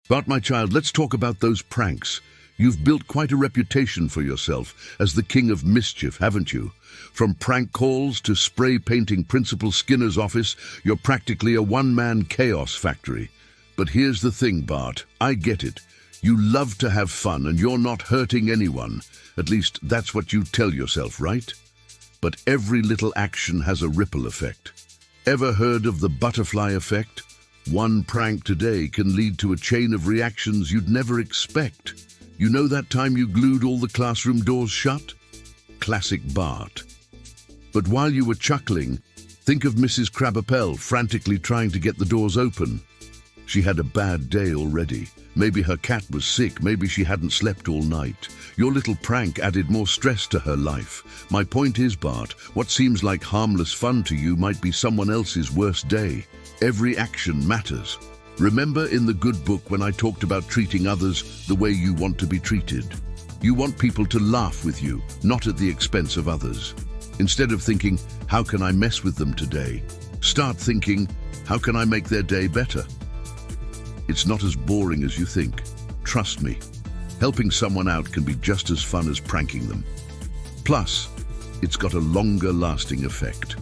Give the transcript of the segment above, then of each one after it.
Bart, my child, let's talk about those pranks. You've built quite a reputation for yourself as the king of mischief, haven't you? From prank calls to spray painting Principal Skinner's office, you're practically a one-man chaos factory. But here's the thing, Bart, I get it. You love to have fun and you're not hurting anyone. At least that's what you tell yourself, right? But every little action has a ripple effect. Ever heard of the butterfly effect? One prank today can lead to a chain of reactions you'd never expect. You know that time you glued all the classroom doors shut? Classic Bart. But while you were chuckling, think of Mrs. Krabappel frantically trying to get the doors open. She had a bad day already. Maybe her cat was sick, maybe she hadn't slept all night. Your little prank added more stress to her life. My point is, Bart, what seems like harmless fun to you might be someone else's worst day. Every action matters. Remember in the good book when I talked about treating others the way you want to be treated? You want people to laugh with you, not at the expense of others. Instead of thinking, how can I mess with them today? Start thinking, how can I make their day better? It's not as boring as you think. Trust me, helping someone out can be just as fun as pranking them. Plus, it's got a longer lasting effect.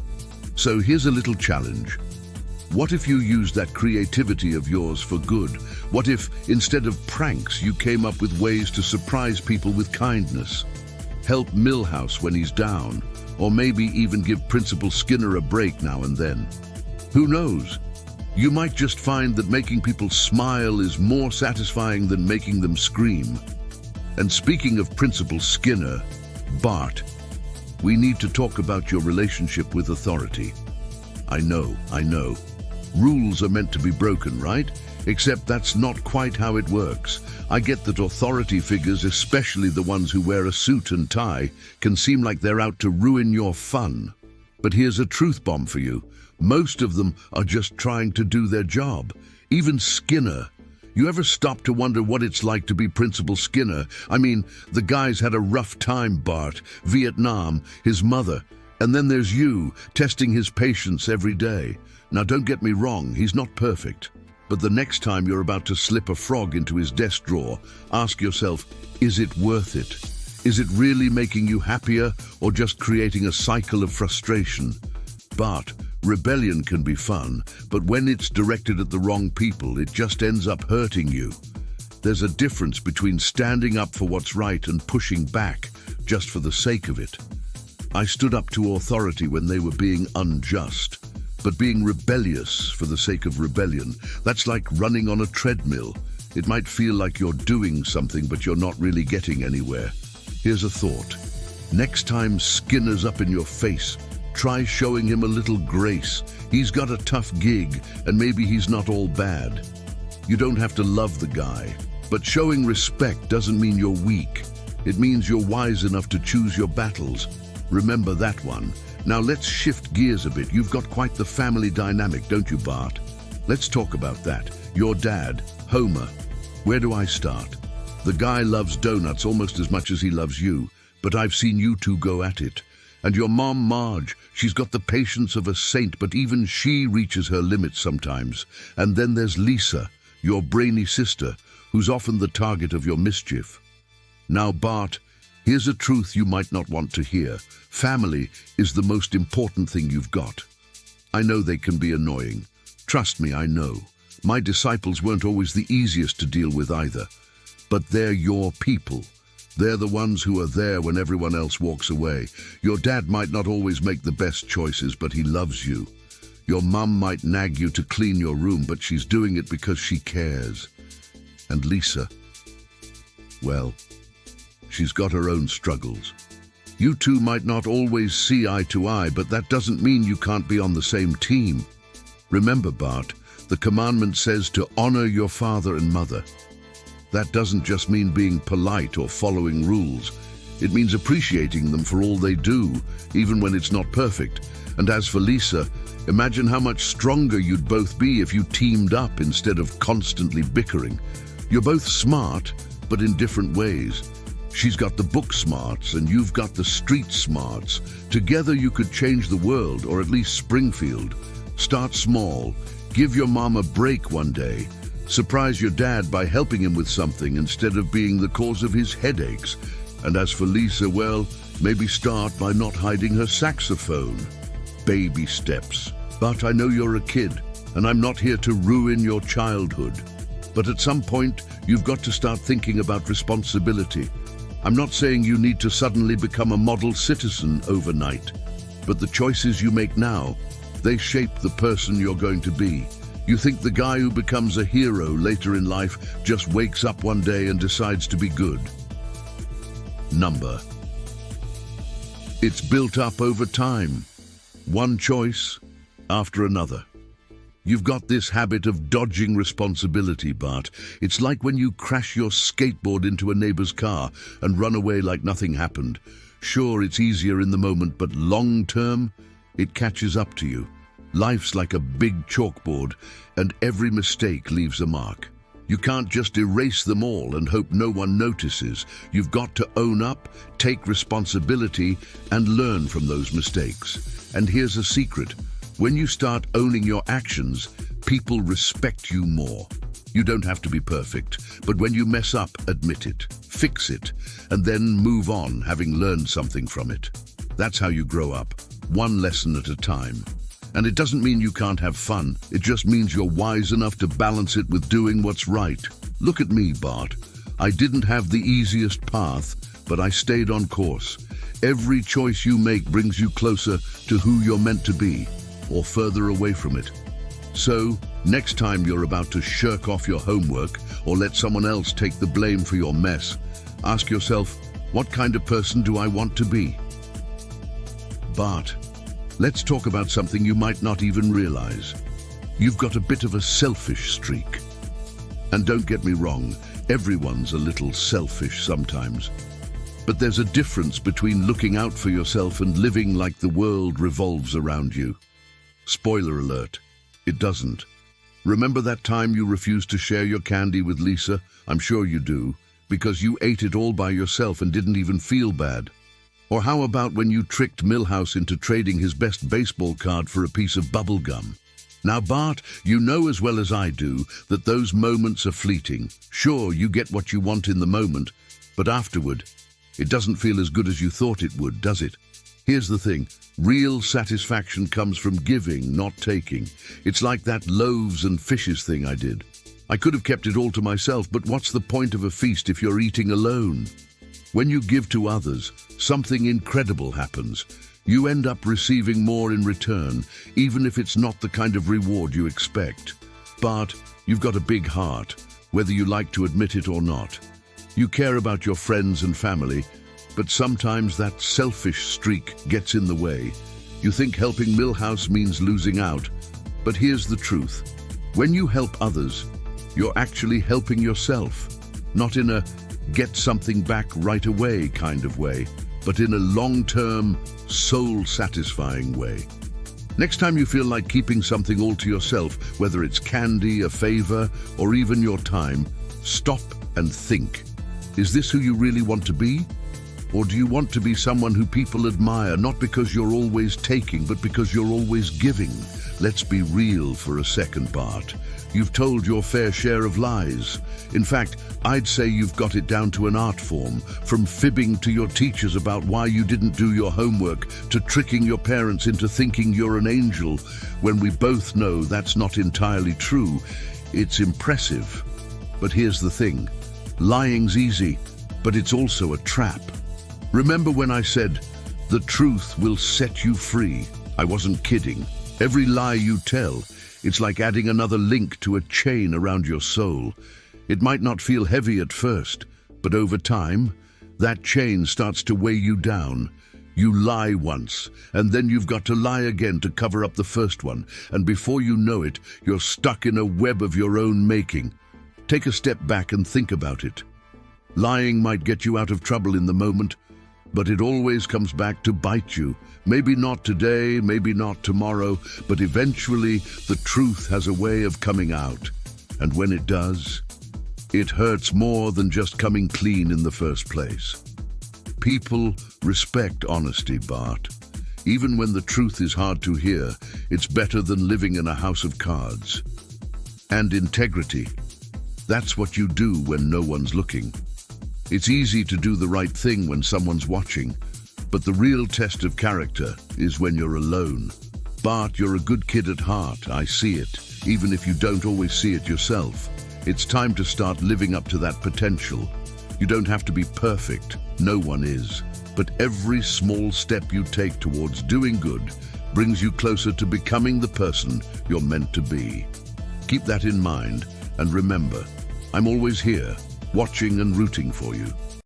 So here's a little challenge. What if you used that creativity of yours for good? What if, instead of pranks, you came up with ways to surprise people with kindness? Help Milhouse when he's down, or maybe even give Principal Skinner a break now and then. Who knows? You might just find that making people smile is more satisfying than making them scream. And speaking of Principal Skinner, Bart, we need to talk about your relationship with authority. I know. Rules are meant to be broken, right? Except that's not quite how it works. I get that authority figures, especially the ones who wear a suit and tie, can seem like they're out to ruin your fun. But here's a truth bomb for you. Most of them are just trying to do their job. Even Skinner. You ever stop to wonder what it's like to be Principal Skinner? I mean, the guy's had a rough time, Bart. Vietnam, his mother. And then there's you, testing his patience every day. Now don't get me wrong, he's not perfect. But the next time you're about to slip a frog into his desk drawer, ask yourself, is it worth it? Is it really making you happier or just creating a cycle of frustration? Bart, rebellion can be fun, but when it's directed at the wrong people, it just ends up hurting you. There's a difference between standing up for what's right and pushing back just for the sake of it. I stood up to authority when they were being unjust, but being rebellious for the sake of rebellion, that's like running on a treadmill. It might feel like you're doing something, but you're not really getting anywhere. Here's a thought. Next time Skinner's up in your face, try showing him a little grace. He's got a tough gig, and maybe he's not all bad. You don't have to love the guy, but showing respect doesn't mean you're weak. It means you're wise enough to choose your battles. Remember that one. Now let's shift gears a bit. You've got quite the family dynamic, don't you, Bart? Let's talk about that. Your dad, Homer. Where do I start? The guy loves donuts almost as much as he loves you, but I've seen you two go at it. And your mom, Marge, she's got the patience of a saint, but even she reaches her limits sometimes. And then there's Lisa, your brainy sister, who's often the target of your mischief. Now, Bart, here's a truth you might not want to hear. Family is the most important thing you've got. I know they can be annoying. Trust me, I know. My disciples weren't always the easiest to deal with either. But they're your people. They're the ones who are there when everyone else walks away. Your dad might not always make the best choices, but he loves you. Your mum might nag you to clean your room, but she's doing it because she cares. And Lisa, well, she's got her own struggles. You two might not always see eye to eye, but that doesn't mean you can't be on the same team. Remember, Bart, the commandment says to honor your father and mother. That doesn't just mean being polite or following rules. It means appreciating them for all they do, even when it's not perfect. And as for Lisa, imagine how much stronger you'd both be if you teamed up instead of constantly bickering. You're both smart, but in different ways. She's got the book smarts and you've got the street smarts. Together you could change the world, or at least Springfield. Start small. Give your mom a break one day. Surprise your dad by helping him with something instead of being the cause of his headaches. And as for Lisa, well, maybe start by not hiding her saxophone. Baby steps. But I know you're a kid, and I'm not here to ruin your childhood. But at some point, you've got to start thinking about responsibility. I'm not saying you need to suddenly become a model citizen overnight, but the choices you make now, they shape the person you're going to be. You think the guy who becomes a hero later in life just wakes up one day and decides to be good. Number. It's built up over time, one choice after another. You've got this habit of dodging responsibility, Bart. It's like when you crash your skateboard into a neighbor's car and run away like nothing happened. Sure, it's easier in the moment, but long term, it catches up to you. Life's like a big chalkboard, and every mistake leaves a mark. You can't just erase them all and hope no one notices. You've got to own up, take responsibility, and learn from those mistakes. And here's a secret. When you start owning your actions, people respect you more. You don't have to be perfect, but when you mess up, admit it, fix it, and then move on, having learned something from it. That's how you grow up, one lesson at a time. And it doesn't mean you can't have fun. It just means you're wise enough to balance it with doing what's right. Look at me, Bart. I didn't have the easiest path, but I stayed on course. Every choice you make brings you closer to who you're meant to be, or further away from it. So, next time you're about to shirk off your homework or let someone else take the blame for your mess, ask yourself, what kind of person do I want to be? Bart, let's talk about something you might not even realize. You've got a bit of a selfish streak. And don't get me wrong, everyone's a little selfish sometimes. But there's a difference between looking out for yourself and living like the world revolves around you. Spoiler alert, it doesn't. Remember that time you refused to share your candy with Lisa? I'm sure you do, because you ate it all by yourself and didn't even feel bad. Or how about when you tricked Milhouse into trading his best baseball card for a piece of bubble gum? Now, Bart, you know as well as I do that those moments are fleeting. Sure, you get what you want in the moment, but afterward, it doesn't feel as good as you thought it would, does it? Here's the thing, real satisfaction comes from giving, not taking. It's like that loaves and fishes thing I did. I could have kept it all to myself, but what's the point of a feast if you're eating alone? When you give to others, something incredible happens. You end up receiving more in return, even if it's not the kind of reward you expect. Bart, you've got a big heart, whether you like to admit it or not. You care about your friends and family, but sometimes that selfish streak gets in the way. You think helping Milhouse means losing out, but here's the truth. When you help others, you're actually helping yourself, not in a get something back right away kind of way, but in a long-term, soul-satisfying way. Next time you feel like keeping something all to yourself, whether it's candy, a favor, or even your time, stop and think. Is this who you really want to be? Or do you want to be someone who people admire, not because you're always taking, but because you're always giving? Let's be real for a second, Bart. You've told your fair share of lies. In fact, I'd say you've got it down to an art form, from fibbing to your teachers about why you didn't do your homework, to tricking your parents into thinking you're an angel, when we both know that's not entirely true. It's impressive. But here's the thing. Lying's easy, but it's also a trap. Remember when I said, the truth will set you free? I wasn't kidding. Every lie you tell, it's like adding another link to a chain around your soul. It might not feel heavy at first, but over time, that chain starts to weigh you down. You lie once, and then you've got to lie again to cover up the first one, and before you know it, you're stuck in a web of your own making. Take a step back and think about it. Lying might get you out of trouble in the moment, but it always comes back to bite you. Maybe not today, maybe not tomorrow, but eventually the truth has a way of coming out. And when it does, it hurts more than just coming clean in the first place. People respect honesty, Bart. Even when the truth is hard to hear, it's better than living in a house of cards. And integrity. That's what you do when no one's looking. It's easy to do the right thing when someone's watching, but the real test of character is when you're alone. Bart, you're a good kid at heart, I see it, even if you don't always see it yourself. It's time to start living up to that potential. You don't have to be perfect, no one is. But every small step you take towards doing good brings you closer to becoming the person you're meant to be. Keep that in mind, and remember, I'm always here, watching and rooting for you.